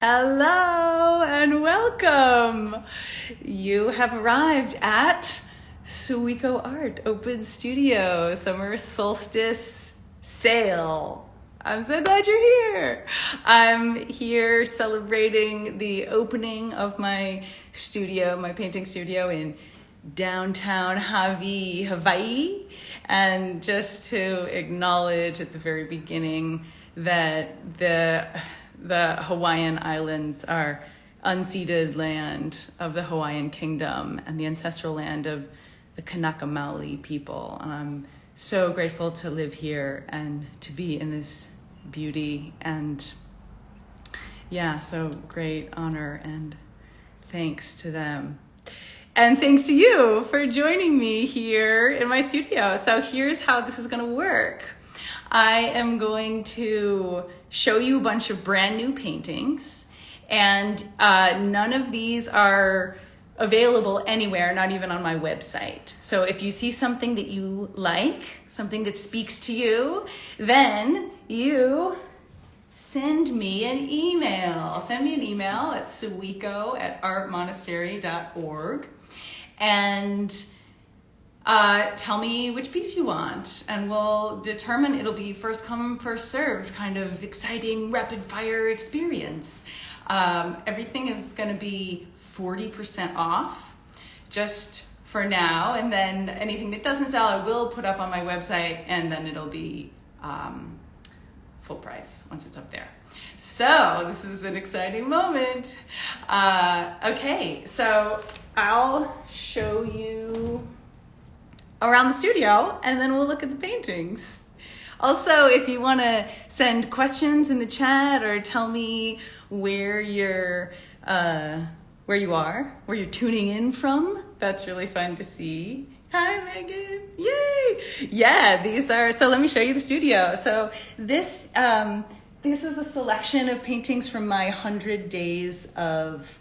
Hello and welcome. You have arrived at Suiko Art Open Studio Summer Solstice Sale. I'm so glad you're here. I'm here celebrating the opening of my studio, my painting studio in downtown Hawaii, and just to acknowledge at the very beginning that the Hawaiian Islands are unceded land of the Hawaiian Kingdom and the ancestral land of the Kanaka Maoli people. And I'm so grateful to live here and to be in this beauty. And yeah, so great honor and thanks to them. And thanks to you for joining me here in my studio. So here's how this is going to work. I am going to show you a bunch of brand new paintings, and none of these are available anywhere, not even on my website. So if you see something that you like, something that speaks to you, then you send me an email. Send me an email at suiko@artmonastery.org and tell me which piece you want, and we'll determine. It'll be first come, first served, kind of exciting rapid fire experience. Everything is going to be 40% off just for now, and then anything that doesn't sell I will put up on my website, and then it'll be full price once it's up there. So this is an exciting moment. Okay, so I'll show you around the studio, and then we'll look at the paintings. Also, if you want to send questions in the chat or tell me where you are, where you're tuning in from, that's really fun to see. Hi, Megan. Yay! Yeah, these are, so let me show you the studio. So this is a selection of paintings from my 100 days of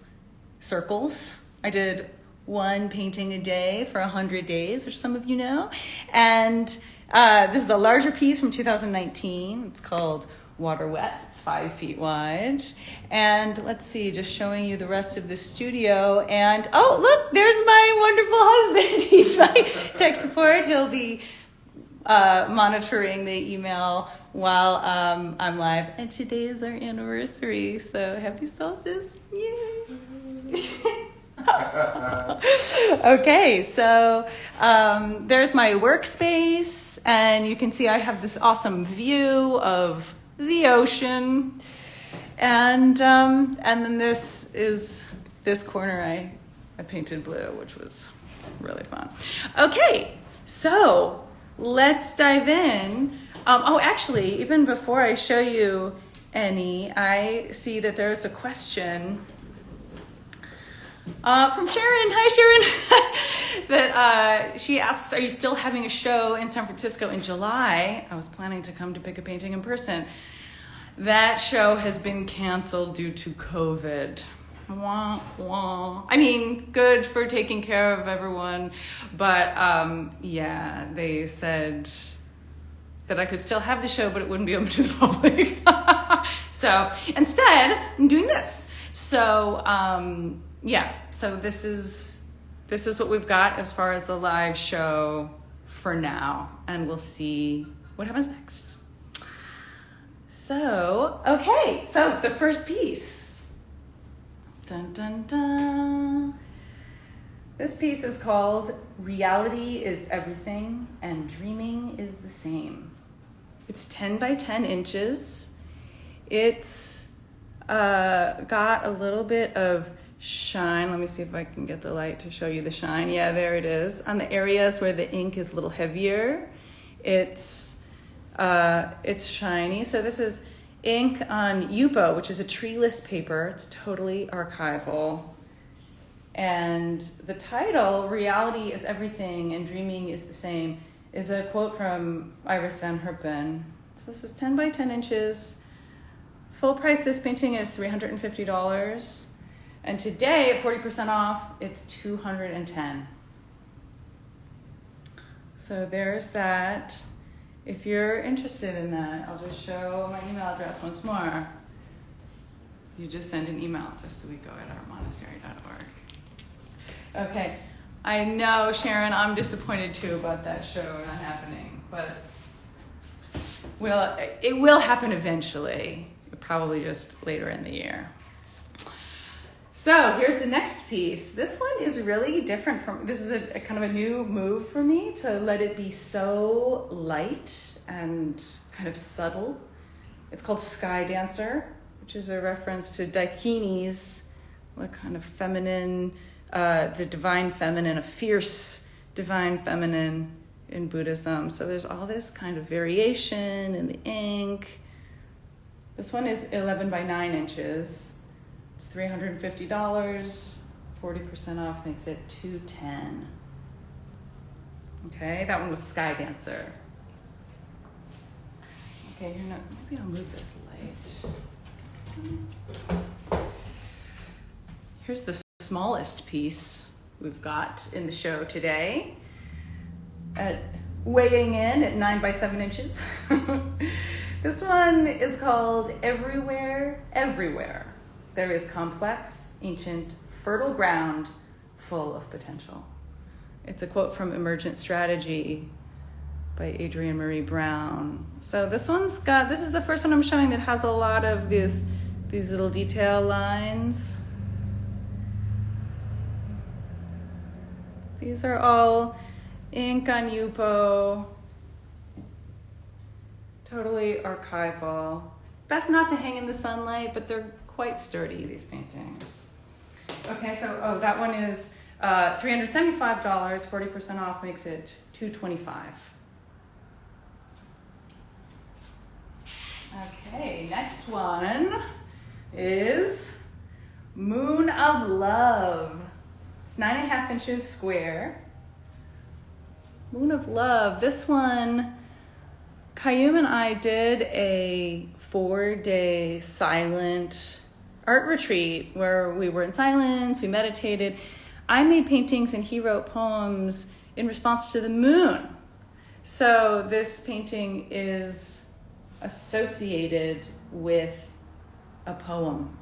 circles. I did one painting a day for 100 days, which some of you know. And this is a larger piece from 2019. It's called Water Wet. It's 5 feet wide. And let's see, just showing you the rest of the studio. And oh, look, there's my wonderful husband. He's my tech support. He'll be monitoring the email while I'm live. And today is our anniversary, so happy solstice. Yay! Okay, so there's my workspace, and you can see I have this awesome view of the ocean, and then this corner I painted blue, which was really fun. Okay, so let's dive in. Oh, actually, even before I show you any, I see that there's a question from Sharon. Hi, Sharon. That she asks, are you still having a show in San Francisco in July? I was planning to come to pick a painting in person. That show has been canceled due to COVID. Wah, wah. I mean, good for taking care of everyone, but yeah, they said that I could still have the show, but it wouldn't be open to the public. So instead, I'm doing this. So yeah, so this is what we've got as far as the live show for now, and we'll see what happens next. So, okay, so the first piece. Dun, dun, dun. This piece is called Reality is Everything and Dreaming is the Same. It's 10 by 10 inches. It's got a little bit of shine. Let me see if I can get the light to show you the shine. Yeah, there it is. On the areas where the ink is a little heavier, it's shiny. So this is ink on Yupo, which is a treeless paper. It's totally archival. And the title, Reality is Everything and Dreaming is the Same, is a quote from Iris van Herpen. So this is 10 by 10 inches. Full price, this painting is $350. And today, at 40% off, it's $210. So there's that. If you're interested in that, I'll just show my email address once more. You just send an email to suiko@artmonastery.org. Okay, I know, Sharon, I'm disappointed too about that show not happening, but it will happen eventually, probably just later in the year. So here's the next piece. This one is really different this is a kind of a new move for me to let it be so light and kind of subtle. It's called Sky Dancer, which is a reference to Daikini's, what kind of feminine, the divine feminine, a fierce divine feminine in Buddhism. So there's all this kind of variation in the ink. This one is 11 by 9 inches. It's $350. 40% off makes it $210. Okay, that one was Sky Dancer. Okay, maybe I'll move this light. Here's the smallest piece we've got in the show today. Weighing in at 9 by 7 inches. This one is called Everywhere, Everywhere. There is complex, ancient, fertile ground full of potential. It's a quote from Emergent Strategy by Adrienne Marie Brown. So this is the first one I'm showing that has a lot of these little detail lines. These are all ink on Yupo. Totally archival. Best not to hang in the sunlight, but they're quite sturdy, these paintings. Okay, so that one is $375. 40% off makes it $225. Okay, next one is Moon of Love. It's 9.5 inches square. Moon of Love. This one, Kayum and I did a 4-day silent art retreat where we were in silence, we meditated. I made paintings and he wrote poems in response to the moon. So this painting is associated with a poem,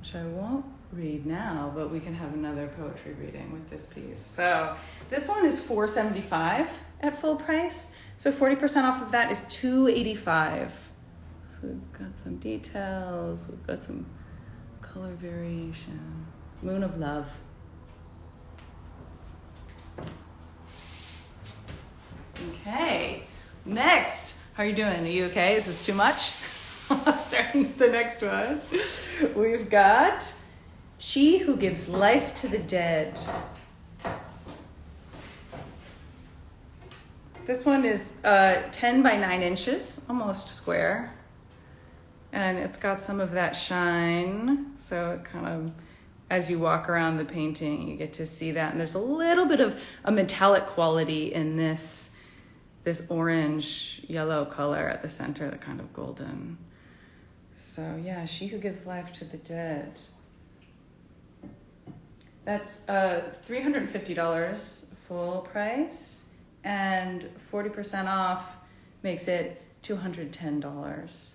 which I won't read now, but we can have another poetry reading with this piece. So this one is $475 at full price. So 40% off of that is $285. So we've got some details, we've got some color variation. Moon of Love. Okay, next. How are you doing? Are you okay? Is this too much? Starting with the next one. We've got She Who Gives Life to the Dead. This one is 10 by 9 inches, almost square. And it's got some of that shine. So it kind of, as you walk around the painting, you get to see that. And there's a little bit of a metallic quality in this orange yellow color at the center, the kind of golden. So yeah, She Who Gives Life to the Dead. That's $350 full price, and 40% off makes it $210.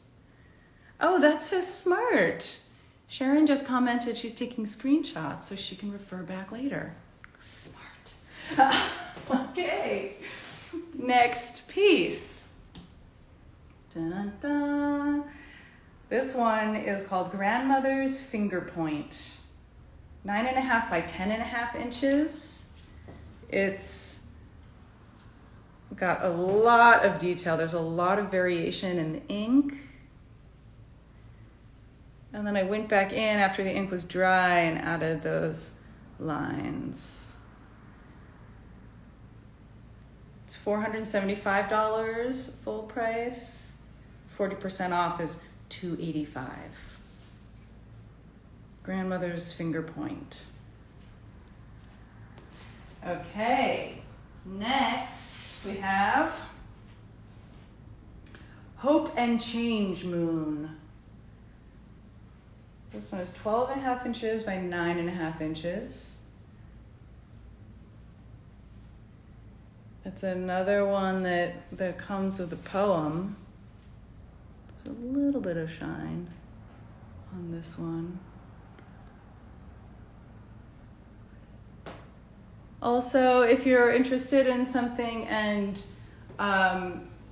Oh, that's so smart. Sharon just commented she's taking screenshots so she can refer back later. Smart. Okay. Next piece. Dun-dun-dun. This one is called Grandmother's Finger Point. 9.5 by 10.5 inches. It's got a lot of detail. There's a lot of variation in the ink. And then I went back in after the ink was dry and added those lines. It's $475 full price. 40% off is $285. Grandmother's Finger Point. Okay, next we have Hope and Change Moon. This one is 12.5 inches by 9.5 inches. It's another one that comes with a poem. There's a little bit of shine. on this one. Also, if you're interested in something and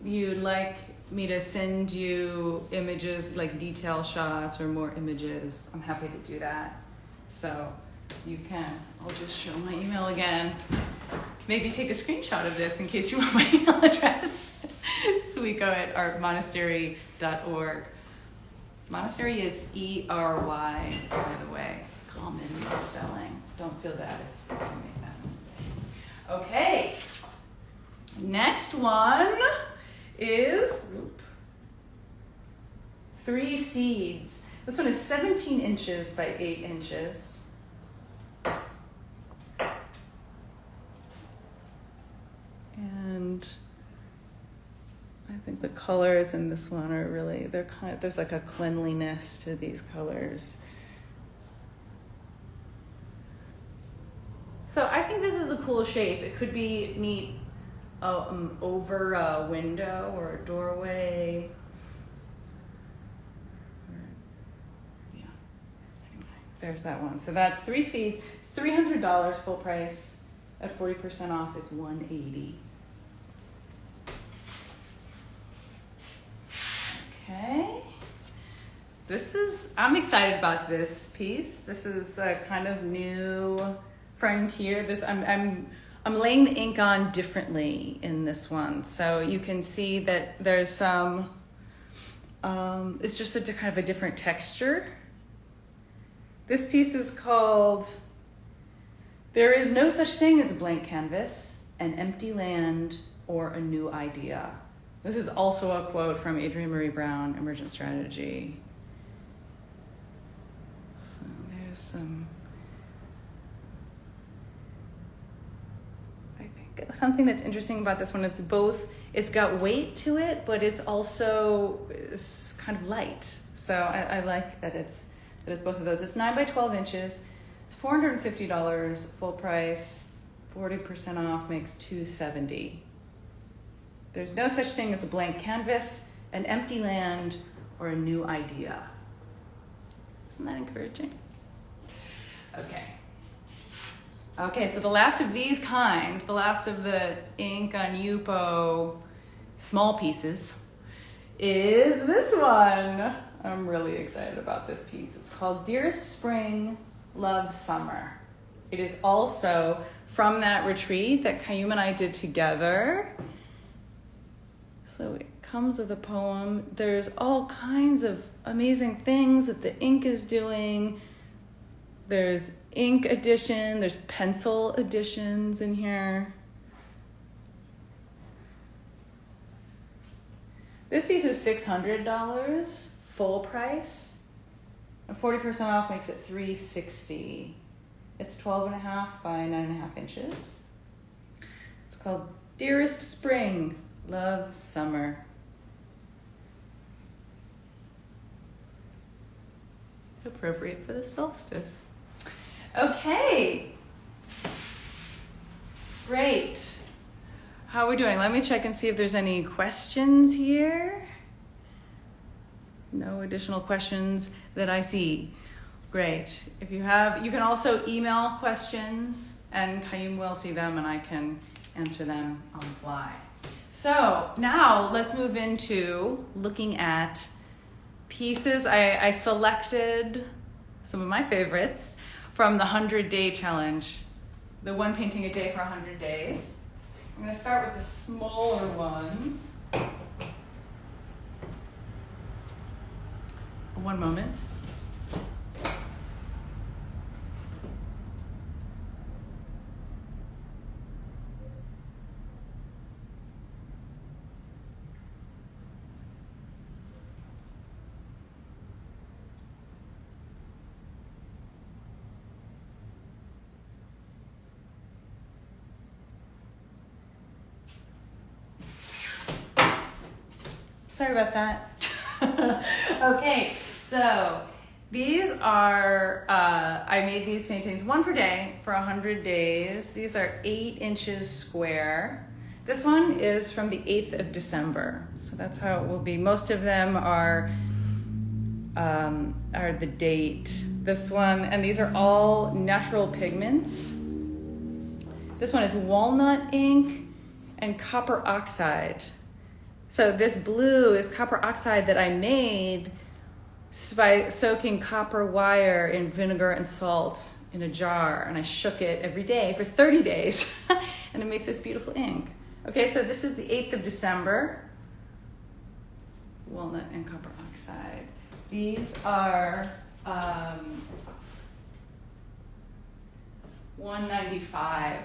you'd like me to send you images, like detail shots or more images, I'm happy to do that. So you can, I'll just show my email again. Maybe take a screenshot of this in case you want my email address. suiko@artmonastery.org. Monastery is E-R-Y, by the way. Common spelling. Don't feel bad if you make that mistake. Okay. Next one is 3 seeds. This one is 17 inches by 8 inches. And I think the colors in this one are really, they're kind of, there's like a cleanliness to these colors. So I think this is a cool shape. It could be neat over a window or a doorway. Yeah. Anyway, there's that one. So that's 3 seeds. It's $300 full price. At 40% off, it's $180. Okay. I'm excited about this piece. This is a kind of new frontier. I'm laying the ink on differently in this one. So you can see that there's some, it's just a kind of a different texture. This piece is called There Is No Such Thing as a Blank Canvas, an Empty Land, or a New Idea. This is also a quote from Adrienne Marie Brown, Emergent Strategy. So there's some, I think something that's interesting about this one, it's got weight to it, but it's also kind of light. So I like that it's both of those. It's 9 by 12 inches. It's $450 full price. 40% off makes $270. There's no such thing as a blank canvas, an empty land, or a new idea. Isn't that encouraging? Okay, so the last of these kind, the last of the ink on Yupo small pieces, is this one. I'm really excited about this piece. It's called Dearest Spring, Love Summer. It is also from that retreat that Kayum and I did together. So it comes with a poem. There's all kinds of amazing things that the ink is doing. There's ink edition, there's pencil editions in here. This piece is $600 full price, and 40% off makes it $360. It's 12.5 by 9.5 inches. It's called Dearest Spring, Love Summer. Appropriate for the solstice. Okay. Great. How are we doing? Let me check and see if there's any questions here. No additional questions that I see. Great. If you have, you can also email questions and Kayum will see them and I can answer them on the fly. So now let's move into looking at pieces. I selected some of my favorites from the 100-day challenge, the one painting a day for 100 days. I'm going to start with the smaller ones. One moment. Sorry about that. Okay, so these are, I made these paintings one per day for 100 days. These are 8 inches square. This one is from the 8th of December. So that's how it will be. Most of them are are the date. This one, and these are all natural pigments. This one is walnut ink and copper oxide. So this blue is copper oxide that I made by soaking copper wire in vinegar and salt in a jar, and I shook it every day for 30 days, and it makes this beautiful ink. Okay, so this is the 8th of December. Walnut and copper oxide. These are $195.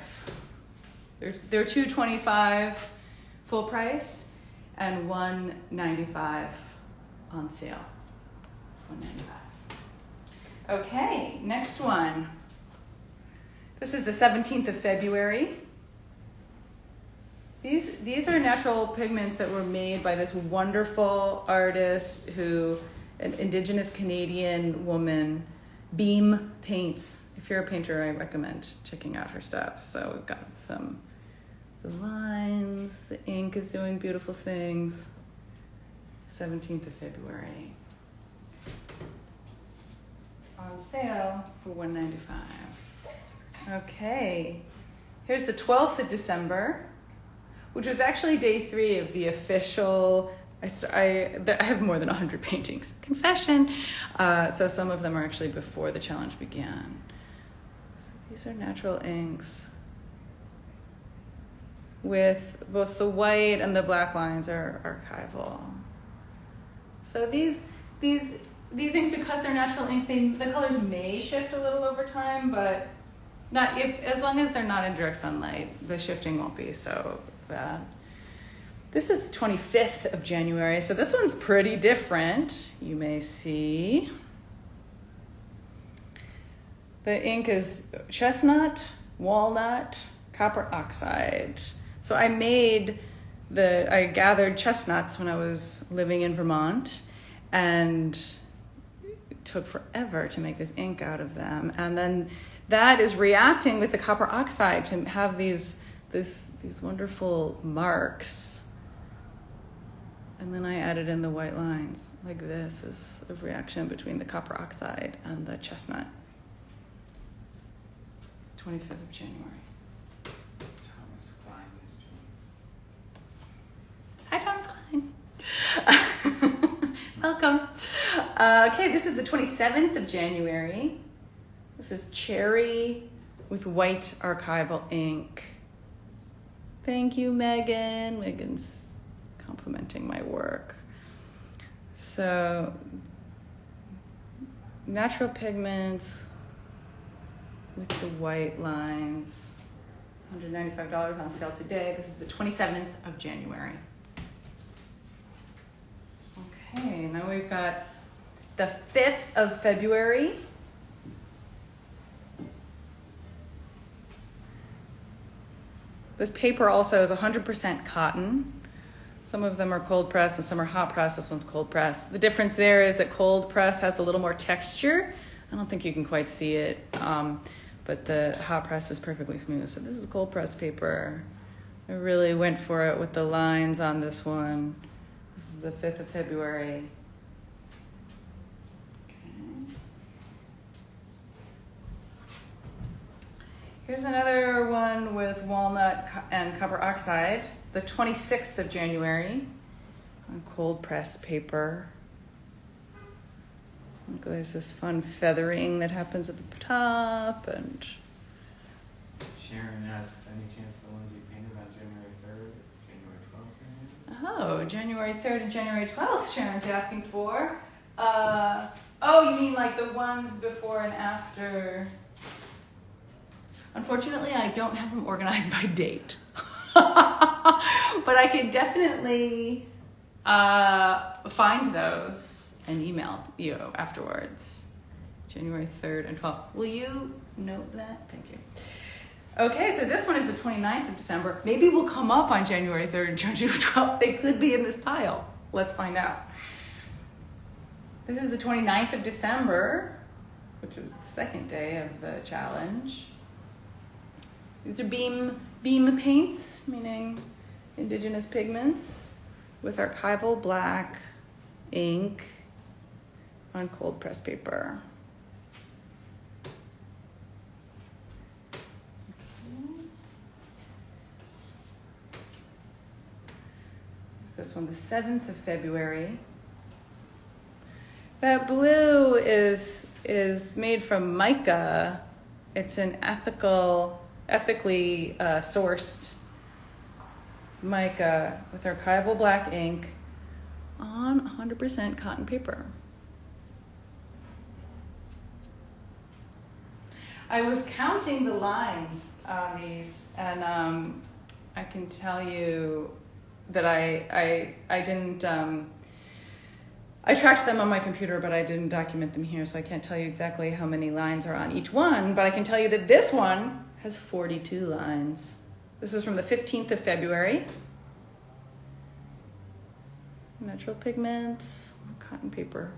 They're $225 full price and $195 on sale. $195. Okay, next one. This is the 17th of February. These are natural pigments that were made by this wonderful artist an Indigenous Canadian woman, Beam Paints. If you're a painter, I recommend checking out her stuff. So we've got the lines, the ink is doing beautiful things. 17th of February. On sale for $195. Okay, here's the 12th of December, which was actually day 3 of the official. I have more than 100 paintings. Confession. So some of them are actually before the challenge began. So these are natural inks with both the white and the black lines are archival. So these inks, because they're natural inks, the colors may shift a little over time, but as long as they're not in direct sunlight, the shifting won't be so bad. This is the 25th of January, so this one's pretty different. You may see the ink is chestnut, walnut, copper oxide. So I gathered chestnuts when I was living in Vermont, and it took forever to make this ink out of them. And then that is reacting with the copper oxide to have these wonderful marks. And then I added in the white lines. Like this is a reaction between the copper oxide and the chestnut. 25th of January. Thomas Klein is Hi, Thomas Klein. Welcome. Okay, this is the 27th of January. This is cherry with white archival ink. Thank you, Megan. Megan's complimenting my work. So, natural pigments with the white lines. $195 on sale today. This is the 27th of January. Okay, now we've got the 5th of February. This paper also is 100% cotton. Some of them are cold press and some are hot press. This one's cold press. The difference there is that cold press has a little more texture. I don't think you can quite see it, but the hot press is perfectly smooth. So this is cold press paper. I really went for it with the lines on this one. This is the 5th of February. Okay. Here's another one with walnut and copper oxide. The 26th of January on cold press paper. Look, there's this fun feathering that happens at the top, and Sharon asks, any chance the ones you painted on January 3rd, January 12th? oh, January 3rd and January 12th, Sharon's asking for. Oh, you mean like the ones before and after? Unfortunately, I don't have them organized by date. But I can definitely find those and email you afterwards. January 3rd and 12th. Will you note that? Thank you. Okay, so this one is the 29th of December. Maybe we'll come up on January 3rd and January 12th. They could be in this pile. Let's find out. This is the 29th of December, which is the second day of the challenge. These are beam paints, meaning indigenous pigments, with archival black ink on cold press paper. This one, the 7th of February. That blue is made from mica. It's an ethically sourced mica with archival black ink on 100% cotton paper. I was counting the lines on these, and I can tell you that I didn't, I tracked them on my computer, but I didn't document them here, so I can't tell you exactly how many lines are on each one, but I can tell you that this one has 42 lines. This is from the 15th of February. Natural pigments, cotton paper.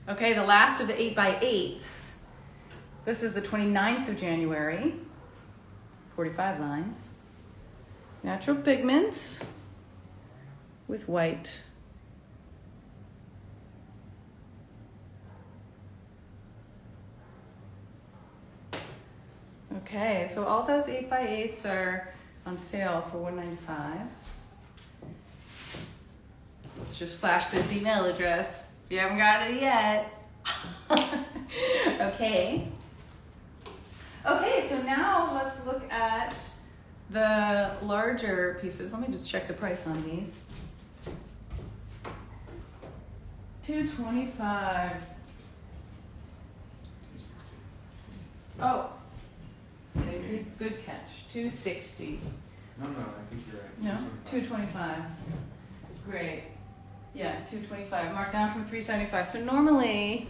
Okay, the last of the 8x8s. This is the 29th of January, 45 lines. Natural pigments with white. Okay, so all those 8x8s are on sale for $195. Let's just flash this email address if you haven't got it yet. Okay. Okay, so now let's look at the larger pieces. Let me just check the price on these. $225. Oh, okay, good catch. $260. No, I think you're right. No, $225. Great. Yeah, $225. Marked down from $375. So normally,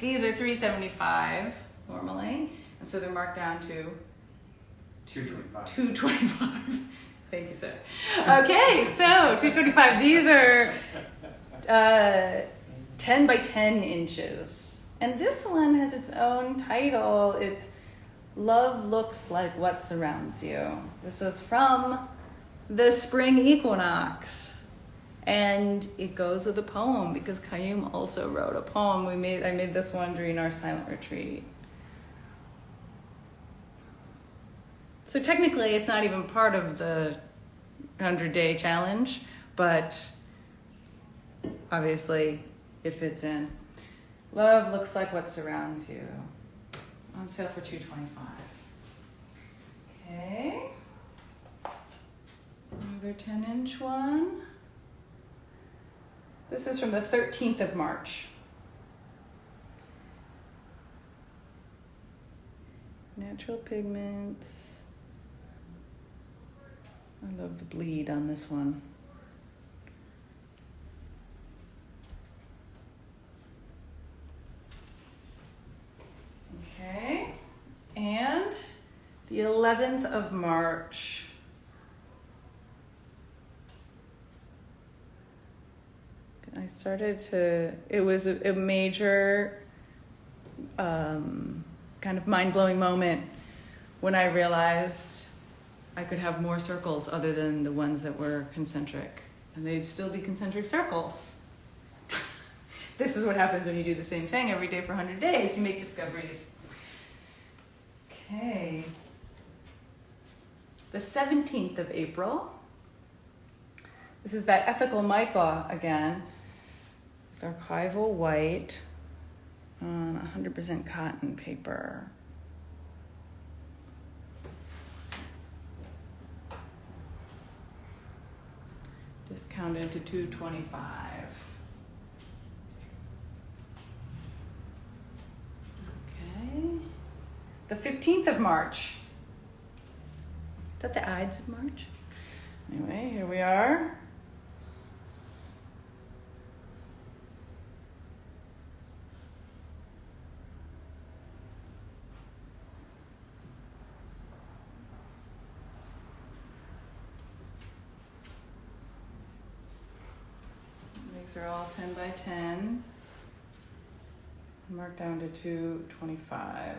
these are $375 normally, and so they're marked down to $225. Thank you, sir. Okay, so $225. These are 10 by 10 inches. And this one has its own title. It's Love Looks Like What Surrounds You. This was from the spring equinox. And it goes with a poem because Qayyum also wrote a poem. I made this one during our silent retreat. So technically it's not even part of the 100-day challenge, but obviously it fits in. Love looks like what surrounds you. On sale for $225. Okay. Another 10-inch one. This is from the 13th of March. Natural pigments. I love the bleed on this one. Okay, and the 11th of March. I started to, it was a major kind of mind-blowing moment when I realized I could have more circles other than the ones that were concentric, and they'd still be concentric circles. This is what happens when you do the same thing every day for 100 days. You make discoveries. Okay. The 17th of April. This is that ethical mica again, with archival white on 100% cotton paper. Discounted to $225. Okay. The 15th of March. Is that the Ides of March? Anyway, here we are. These are all 10 by 10. Marked down to $225.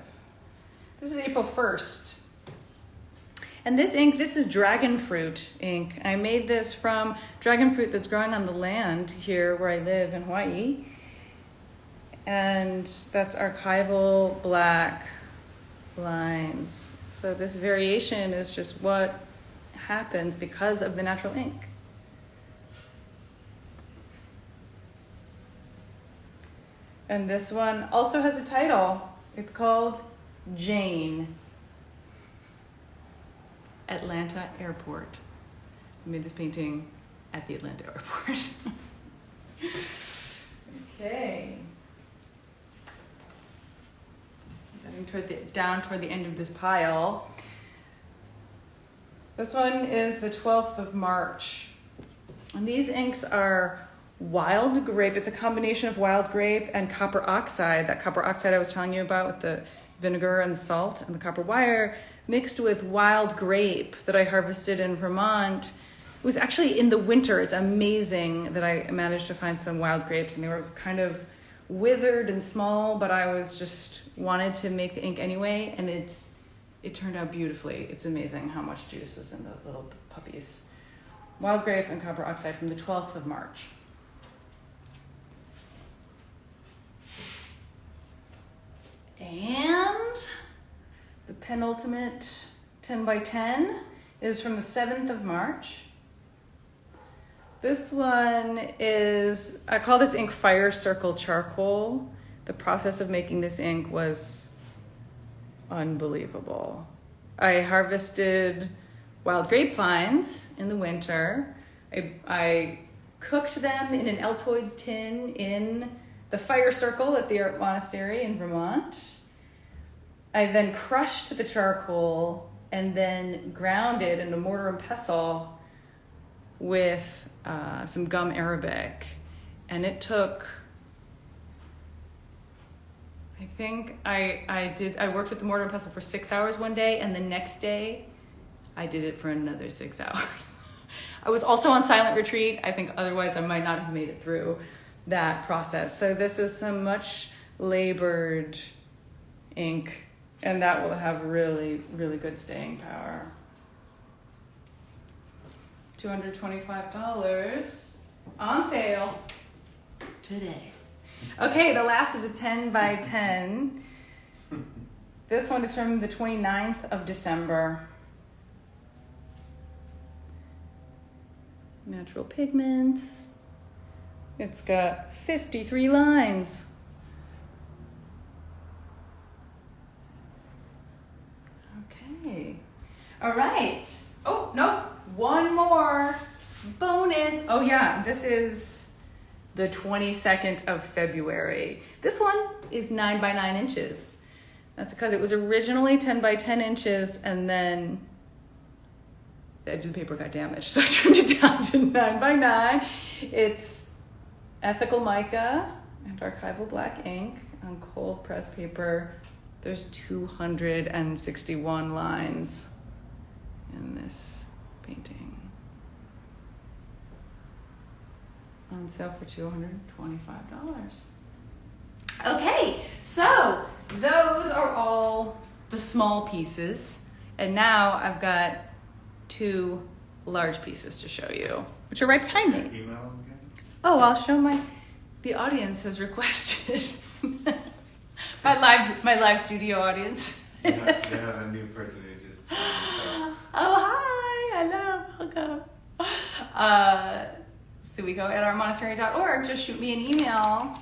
This is April 1st. And this ink, this is dragon fruit ink. I made this from dragon fruit that's growing on the land here where I live in Hawaii. And that's archival black lines. So this variation is just what happens because of the natural ink. And this one also has a title. It's called Jane. Atlanta Airport. I made this painting at the Atlanta Airport. Okay. Getting down toward the end of this pile. This one is the 12th of March. And these inks are wild grape. It's a combination of wild grape and copper oxide. That copper oxide I was telling you about with the vinegar and salt and the copper wire mixed with wild grape that I harvested in Vermont. It was actually in the winter. It's amazing that I managed to find some wild grapes, and they were kind of withered and small, but I was just wanted to make the ink anyway, and it turned out beautifully. It's amazing how much juice was in those little puppies. Wild grape and copper oxide from the 12th of March. And the penultimate 10 by 10 is from the 7th of March. This one is, I call this ink Fire Circle Charcoal. The process of making this ink was unbelievable. I harvested wild grapevines in the winter. I cooked them in an Altoids tin in the fire circle at the Art Monastery in Vermont. I then crushed the charcoal and then ground it in a mortar and pestle with some gum arabic. And it took, I think I worked with the mortar and pestle for 6 hours one day, and the next day I did it for another 6 hours. I was also on silent retreat. I think otherwise I might not have made it through that process. So this is some much labored ink, and that will have really, really good staying power. $225 on sale today. Okay, the last of the 10 by 10. This one is from the 29th of December. Natural pigments. It's got 53 lines. Okay. All right. Oh, no. One more bonus. Oh, yeah. This is the 22nd of February. This one is 9 by 9 inches. That's because it was originally 10 by 10 inches, and then the edge of the paper got damaged, so I trimmed it down to 9 by 9. It's ethical mica and archival black ink on cold press paper. There's 261 lines in this painting. On sale for $225. Okay, so those are all the small pieces, and now I've got 2 large pieces to show you, which are right behind me. Email them again? Oh, I'll show the audience has requested. my live studio audience. They have a new person who just Oh, hi, hello, welcome. So we go at ourmonastery.org. Just shoot me an email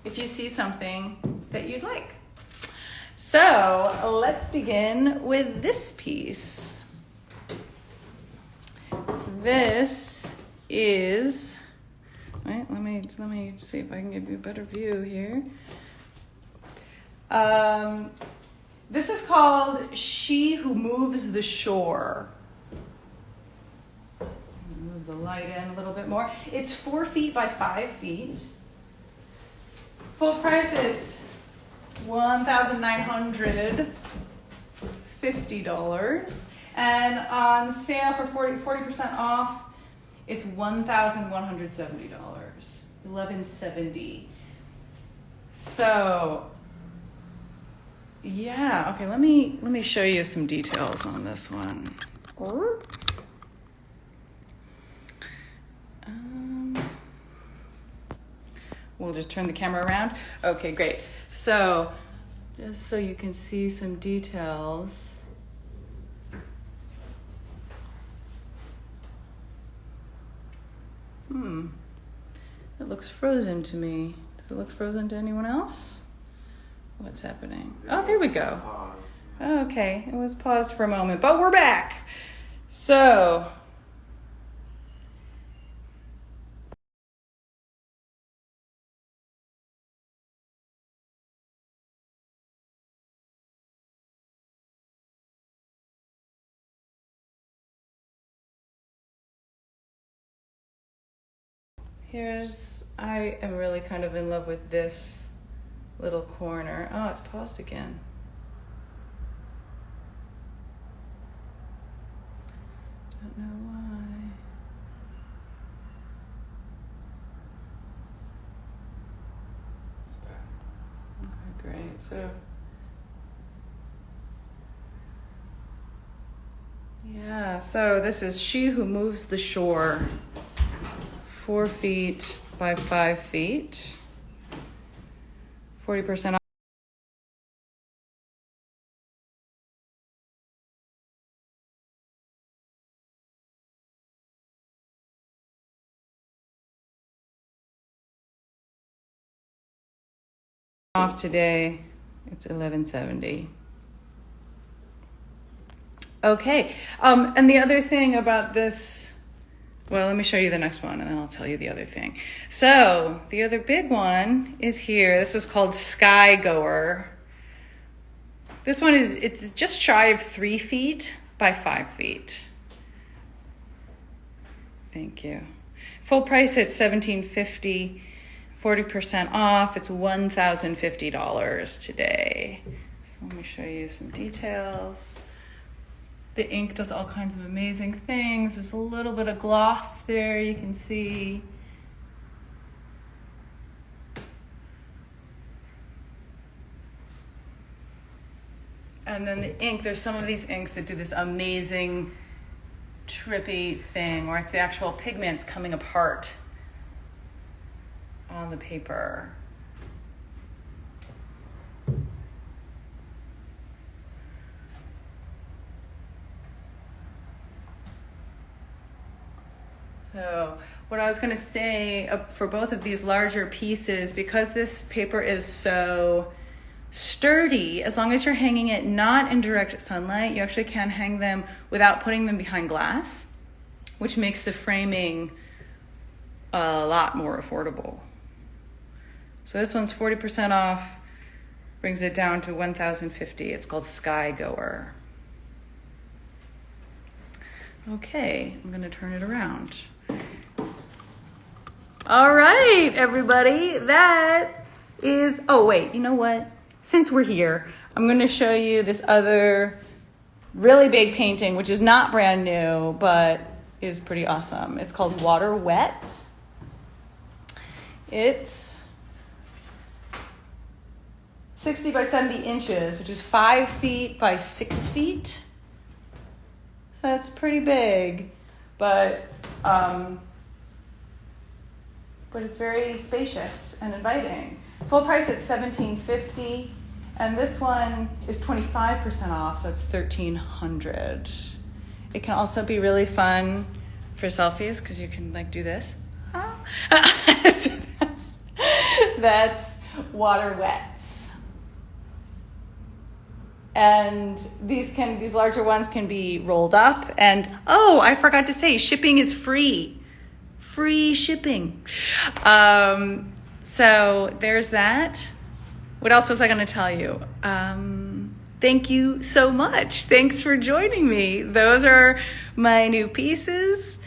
if you see something that you'd like. So let's begin with this piece. This is, right, let me see if I can give you a better view here. This is called She Who Moves the Shore. Move the light in a little bit more. It's 4 feet by 5 feet. Full price is $1,950. And on sale for 40% off, it's $1,170. $1,170. So Yeah, okay, let me show you some details on this one. We'll just turn the camera around. Okay, great. So, just so you can see some details. It looks frozen to me. Does it look frozen to anyone else? What's happening? Oh, there we go. Okay, it was paused for a moment, but we're back. So, I am really kind of in love with this little corner. Oh, it's paused again. Don't know why. Okay, great. So, yeah, so this is She Who Moves the Shore. 4 feet by 5 feet. 40% off today. It's $11.70. Okay. And the other thing about this, well, let me show you the next one and then I'll tell you the other thing. So the other big one is here. This is called Sky Goer. This one it's just shy of 3 feet by 5 feet. Thank you. Full price at $17.50. 40% off. It's $1,050 today. So let me show you some details. The ink does all kinds of amazing things. There's a little bit of gloss there, you can see. And then the ink, there's some of these inks that do this amazing trippy thing where it's the actual pigments coming apart on the paper. So what I was going to say for both of these larger pieces, because this paper is so sturdy, as long as you're hanging it not in direct sunlight, you actually can hang them without putting them behind glass, which makes the framing a lot more affordable. So this one's 40% off, brings it down to $1,050. It's called Sky Goer. Okay, I'm gonna turn it around. All right, everybody, that is, oh wait, you know what? Since we're here, I'm gonna show you this other really big painting, which is not brand new, but is pretty awesome. It's called Water Wets. It's 60 by 70 inches, which is 5 feet by 6 feet. So that's pretty big, but it's very spacious and inviting. Full price at $17.50, and this one is 25% off, so it's $1,300. It can also be really fun for selfies because you can like do this. So that's Water Wets. And these larger ones can be rolled up. And oh, I forgot to say, shipping is free. Free shipping. So there's that. What else was I going to tell you? Thank you so much. Thanks for joining me. Those are my new pieces.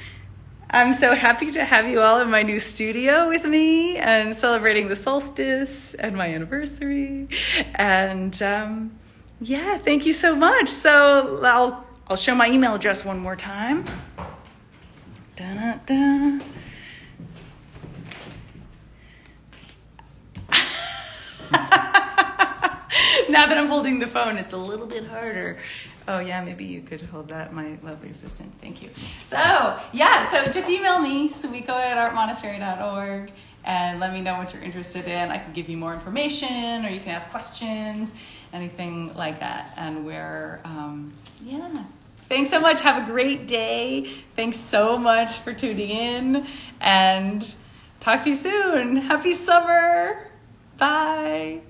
I'm so happy to have you all in my new studio with me and celebrating the solstice and my anniversary. And yeah, thank you so much. So I'll show my email address one more time. Da-da-da. Now that when I'm holding the phone, it's a little bit harder. Oh yeah, maybe you could hold that, my lovely assistant. Thank you. So just email me, sumiko@artmonastery.org, and let me know what you're interested in. I can give you more information, or you can ask questions, anything like that. And we're, Thanks so much. Have a great day. Thanks so much for tuning in, and talk to you soon. Happy summer. Bye.